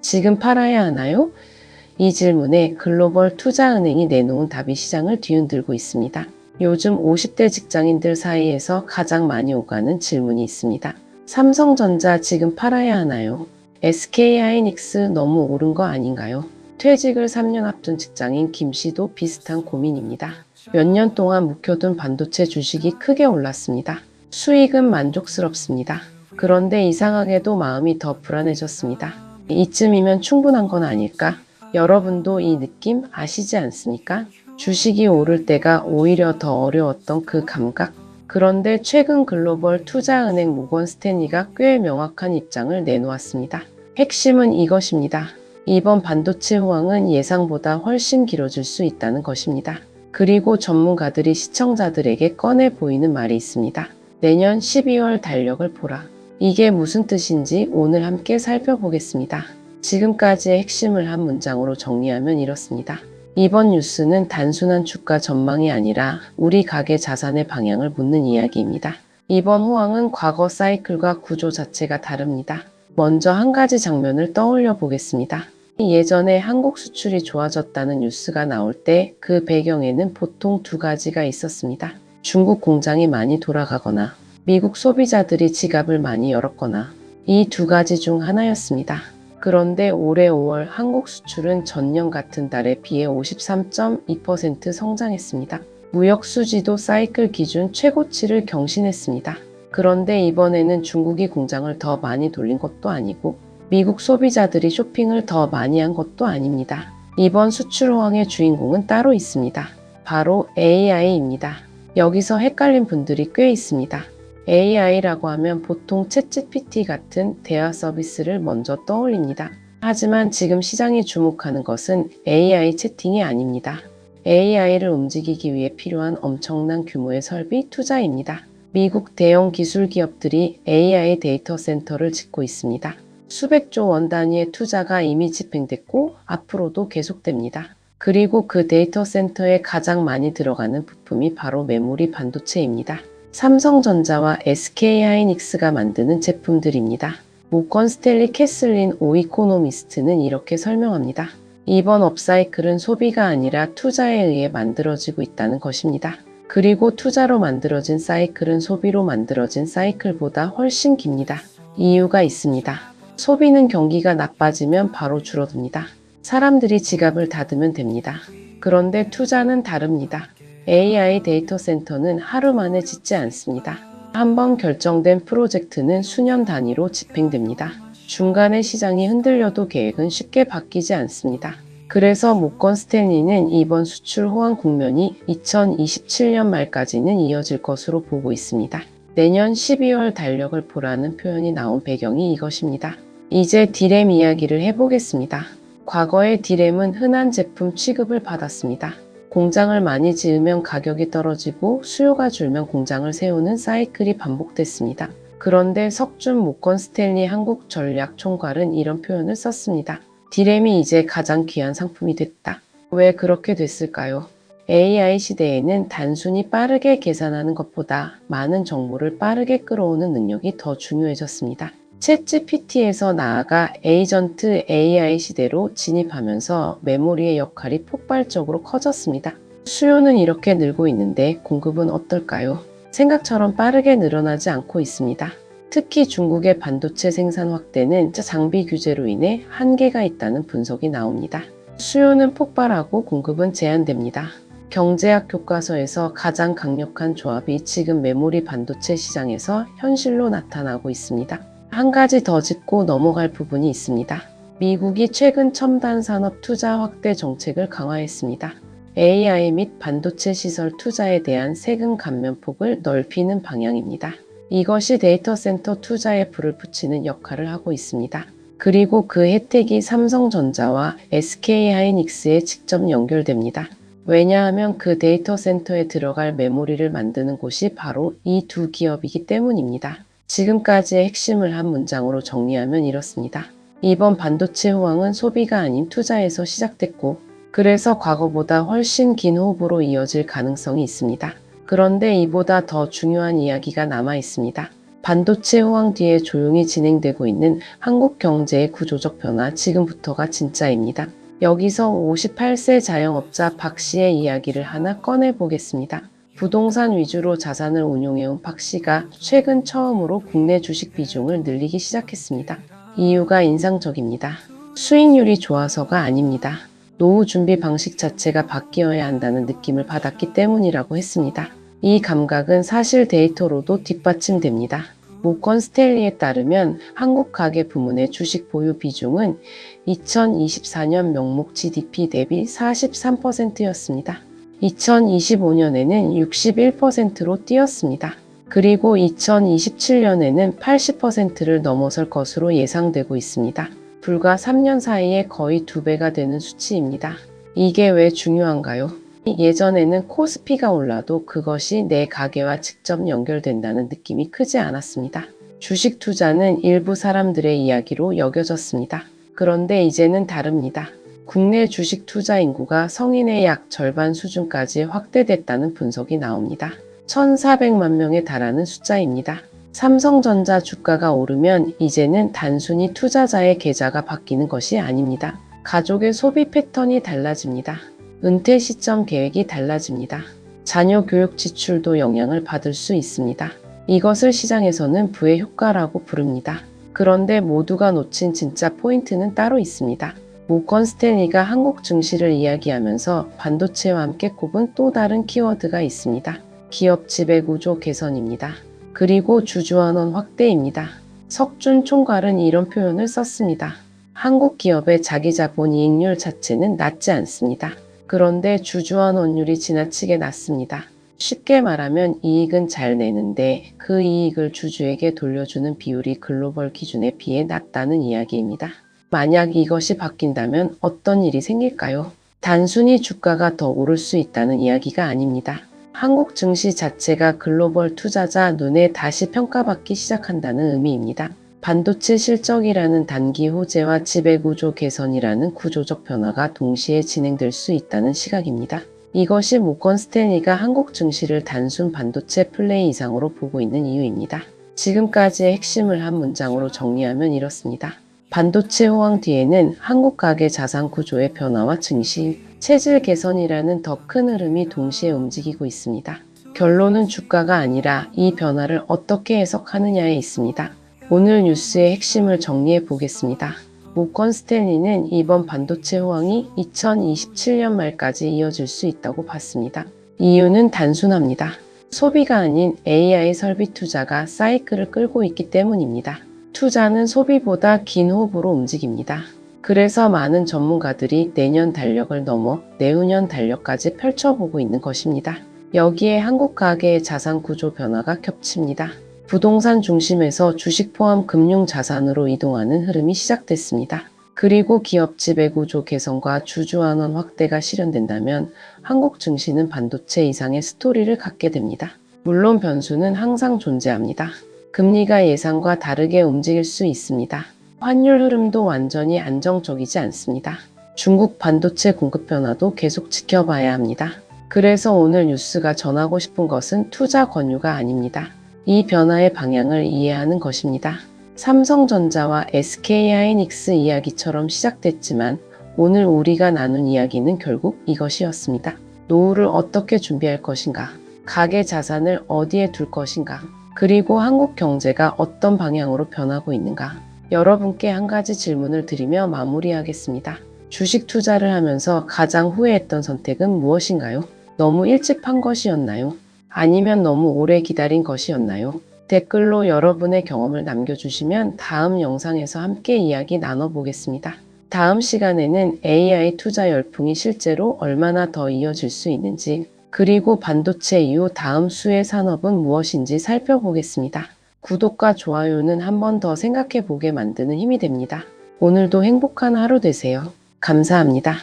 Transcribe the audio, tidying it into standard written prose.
지금 팔아야 하나요? 이 질문에 글로벌 투자은행이 내놓은 답이 시장을 뒤흔들고 있습니다. 요즘 50대 직장인들 사이에서 가장 많이 오가는 질문이 있습니다. 삼성전자 지금 팔아야 하나요? SK하이닉스 너무 오른 거 아닌가요? 퇴직을 3년 앞둔 직장인 김 씨도 비슷한 고민입니다. 몇 년 동안 묵혀둔 반도체 주식이 크게 올랐습니다. 수익은 만족스럽습니다. 그런데 이상하게도 마음이 더 불안해졌습니다. 이쯤이면 충분한 건 아닐까? 여러분도 이 느낌 아시지 않습니까? 주식이 오를 때가 오히려 더 어려웠던 그 감각. 그런데 최근 글로벌 투자은행 모건 스탠리가 꽤 명확한 입장을 내놓았습니다. 핵심은 이것입니다. 이번 반도체 호황은 예상보다 훨씬 길어질 수 있다는 것입니다. 그리고 전문가들이 시청자들에게 꺼내 보이는 말이 있습니다. 내년 12월 달력을 보라. 이게 무슨 뜻인지 오늘 함께 살펴보겠습니다. 지금까지의 핵심을 한 문장으로 정리하면 이렇습니다. 이번 뉴스는 단순한 주가 전망이 아니라 우리 가계 자산의 방향을 묻는 이야기입니다. 이번 호황은 과거 사이클과 구조 자체가 다릅니다. 먼저 한 가지 장면을 떠올려 보겠습니다. 예전에 한국 수출이 좋아졌다는 뉴스가 나올 때 그 배경에는 보통 두 가지가 있었습니다. 중국 공장이 많이 돌아가거나 미국 소비자들이 지갑을 많이 열었거나 이 두 가지 중 하나였습니다. 그런데 올해 5월 한국 수출은 전년 같은 달에 비해 53.2% 성장했습니다. 무역 수지도 사이클 기준 최고치를 경신했습니다. 그런데 이번에는 중국이 공장을 더 많이 돌린 것도 아니고 미국 소비자들이 쇼핑을 더 많이 한 것도 아닙니다. 이번 수출 호황의 주인공은 따로 있습니다. 바로 AI입니다. 여기서 헷갈린 분들이 꽤 있습니다. AI라고 하면 보통 챗GPT 같은 대화 서비스를 먼저 떠올립니다. 하지만 지금 시장이 주목하는 것은 AI 채팅이 아닙니다. AI를 움직이기 위해 필요한 엄청난 규모의 설비 투자입니다. 미국 대형 기술 기업들이 AI 데이터 센터를 짓고 있습니다. 수백조 원 단위의 투자가 이미 집행됐고 앞으로도 계속됩니다. 그리고 그 데이터 센터에 가장 많이 들어가는 부품이 바로 메모리 반도체입니다. 삼성전자와 SK하이닉스가 만드는 제품들입니다. 모건 스탠리 캐슬린 오 이코노미스트는 이렇게 설명합니다. 이번 업사이클은 소비가 아니라 투자에 의해 만들어지고 있다는 것입니다. 그리고 투자로 만들어진 사이클은 소비로 만들어진 사이클보다 훨씬 깁니다. 이유가 있습니다. 소비는 경기가 나빠지면 바로 줄어듭니다. 사람들이 지갑을 닫으면 됩니다. 그런데 투자는 다릅니다. AI 데이터 센터는 하루 만에 짓지 않습니다. 한번 결정된 프로젝트는 수년 단위로 집행됩니다. 중간에 시장이 흔들려도 계획은 쉽게 바뀌지 않습니다. 그래서 모건 스탠리는 이번 수출 호황 국면이 2027년 말까지는 이어질 것으로 보고 있습니다. 내년 12월 달력을 보라는 표현이 나온 배경이 이것입니다. 이제 디램 이야기를 해보겠습니다. 과거의 디램은 흔한 제품 취급을 받았습니다. 공장을 많이 지으면 가격이 떨어지고 수요가 줄면 공장을 세우는 사이클이 반복됐습니다. 그런데 석준 모건 스탠리 한국 전략 총괄은 이런 표현을 썼습니다. 디램이 이제 가장 귀한 상품이 됐다. 왜 그렇게 됐을까요? AI 시대에는 단순히 빠르게 계산하는 것보다 많은 정보를 빠르게 끌어오는 능력이 더 중요해졌습니다. 챗GPT에서 나아가 에이전트 AI 시대로 진입하면서 메모리의 역할이 폭발적으로 커졌습니다. 수요는 이렇게 늘고 있는데 공급은 어떨까요? 생각처럼 빠르게 늘어나지 않고 있습니다. 특히 중국의 반도체 생산 확대는 장비 규제로 인해 한계가 있다는 분석이 나옵니다. 수요는 폭발하고 공급은 제한됩니다. 경제학 교과서에서 가장 강력한 조합이 지금 메모리 반도체 시장에서 현실로 나타나고 있습니다. 한 가지 더 짚고 넘어갈 부분이 있습니다. 미국이 최근 첨단 산업 투자 확대 정책을 강화했습니다. AI 및 반도체 시설 투자에 대한 세금 감면폭을 넓히는 방향입니다. 이것이 데이터 센터 투자에 불을 붙이는 역할을 하고 있습니다. 그리고 그 혜택이 삼성전자와 SK하이닉스에 직접 연결됩니다. 왜냐하면 그 데이터 센터에 들어갈 메모리를 만드는 곳이 바로 이 두 기업이기 때문입니다. 지금까지의 핵심을 한 문장으로 정리하면 이렇습니다. 이번 반도체 호황은 소비가 아닌 투자에서 시작됐고, 그래서 과거보다 훨씬 긴 호흡으로 이어질 가능성이 있습니다. 그런데 이보다 더 중요한 이야기가 남아 있습니다. 반도체 호황 뒤에 조용히 진행되고 있는 한국 경제의 구조적 변화, 지금부터가 진짜입니다. 여기서 58세 자영업자 박 씨의 이야기를 하나 꺼내보겠습니다. 부동산 위주로 자산을 운용해온 박 씨가 최근 처음으로 국내 주식 비중을 늘리기 시작했습니다. 이유가 인상적입니다. 수익률이 좋아서가 아닙니다. 노후 준비 방식 자체가 바뀌어야 한다는 느낌을 받았기 때문이라고 했습니다. 이 감각은 사실 데이터로도 뒷받침됩니다. 모건 스탠리에 따르면 한국 가계 부문의 주식 보유 비중은 2024년 명목 GDP 대비 43%였습니다. 2025년에는 61%로 뛰었습니다. 그리고 2027년에는 80%를 넘어설 것으로 예상되고 있습니다. 불과 3년 사이에 거의 2배가 되는 수치입니다. 이게 왜 중요한가요? 예전에는 코스피가 올라도 그것이 내 가계와 직접 연결된다는 느낌이 크지 않았습니다. 주식 투자는 일부 사람들의 이야기로 여겨졌습니다. 그런데 이제는 다릅니다. 국내 주식 투자 인구가 성인의 약 절반 수준까지 확대됐다는 분석이 나옵니다. 1,400만 명에 달하는 숫자입니다. 삼성전자 주가가 오르면 이제는 단순히 투자자의 계좌가 바뀌는 것이 아닙니다. 가족의 소비 패턴이 달라집니다. 은퇴 시점 계획이 달라집니다. 자녀 교육 지출도 영향을 받을 수 있습니다. 이것을 시장에서는 부의 효과라고 부릅니다. 그런데 모두가 놓친 진짜 포인트는 따로 있습니다. 모건 스탠리가 한국 증시를 이야기하면서 반도체와 함께 꼽은 또 다른 키워드가 있습니다. 기업 지배구조 개선입니다. 그리고 주주환원 확대입니다. 석준 총괄은 이런 표현을 썼습니다. 한국 기업의 자기자본 이익률 자체는 낮지 않습니다. 그런데 주주환원율이 지나치게 낮습니다. 쉽게 말하면 이익은 잘 내는데 그 이익을 주주에게 돌려주는 비율이 글로벌 기준에 비해 낮다는 이야기입니다. 만약 이것이 바뀐다면 어떤 일이 생길까요? 단순히 주가가 더 오를 수 있다는 이야기가 아닙니다. 한국 증시 자체가 글로벌 투자자 눈에 다시 평가받기 시작한다는 의미입니다. 반도체 실적이라는 단기 호재와 지배구조 개선이라는 구조적 변화가 동시에 진행될 수 있다는 시각입니다. 이것이 모건 스탠리가 한국 증시를 단순 반도체 플레이 이상으로 보고 있는 이유입니다. 지금까지의 핵심을 한 문장으로 정리하면 이렇습니다. 반도체 호황 뒤에는 한국 가계 자산 구조의 변화와 증시, 체질 개선이라는 더 큰 흐름이 동시에 움직이고 있습니다. 결론은 주가가 아니라 이 변화를 어떻게 해석하느냐에 있습니다. 오늘 뉴스의 핵심을 정리해 보겠습니다. 모건 스탠리는 이번 반도체 호황이 2027년 말까지 이어질 수 있다고 봤습니다. 이유는 단순합니다. 소비가 아닌 AI 설비 투자가 사이클을 끌고 있기 때문입니다. 투자는 소비보다 긴 호흡으로 움직입니다. 그래서 많은 전문가들이 내년 달력을 넘어 내후년 달력까지 펼쳐보고 있는 것입니다. 여기에 한국 가계의 자산 구조 변화가 겹칩니다. 부동산 중심에서 주식 포함 금융 자산으로 이동하는 흐름이 시작됐습니다. 그리고 기업 지배구조 개선과 주주환원 확대가 실현된다면 한국 증시는 반도체 이상의 스토리를 갖게 됩니다. 물론 변수는 항상 존재합니다. 금리가 예상과 다르게 움직일 수 있습니다. 환율 흐름도 완전히 안정적이지 않습니다. 중국 반도체 공급 변화도 계속 지켜봐야 합니다. 그래서 오늘 뉴스가 전하고 싶은 것은 투자 권유가 아닙니다. 이 변화의 방향을 이해하는 것입니다. 삼성전자와 SK하이닉스 이야기처럼 시작됐지만 오늘 우리가 나눈 이야기는 결국 이것이었습니다. 노후를 어떻게 준비할 것인가? 가계 자산을 어디에 둘 것인가? 그리고 한국 경제가 어떤 방향으로 변하고 있는가? 여러분께 한 가지 질문을 드리며 마무리하겠습니다. 주식 투자를 하면서 가장 후회했던 선택은 무엇인가요? 너무 일찍 판 것이었나요? 아니면 너무 오래 기다린 것이었나요? 댓글로 여러분의 경험을 남겨주시면 다음 영상에서 함께 이야기 나눠보겠습니다. 다음 시간에는 AI 투자 열풍이 실제로 얼마나 더 이어질 수 있는지, 그리고 반도체 이후 다음 수혜 산업은 무엇인지 살펴보겠습니다. 구독과 좋아요는 한 번 더 생각해 보게 만드는 힘이 됩니다. 오늘도 행복한 하루 되세요. 감사합니다.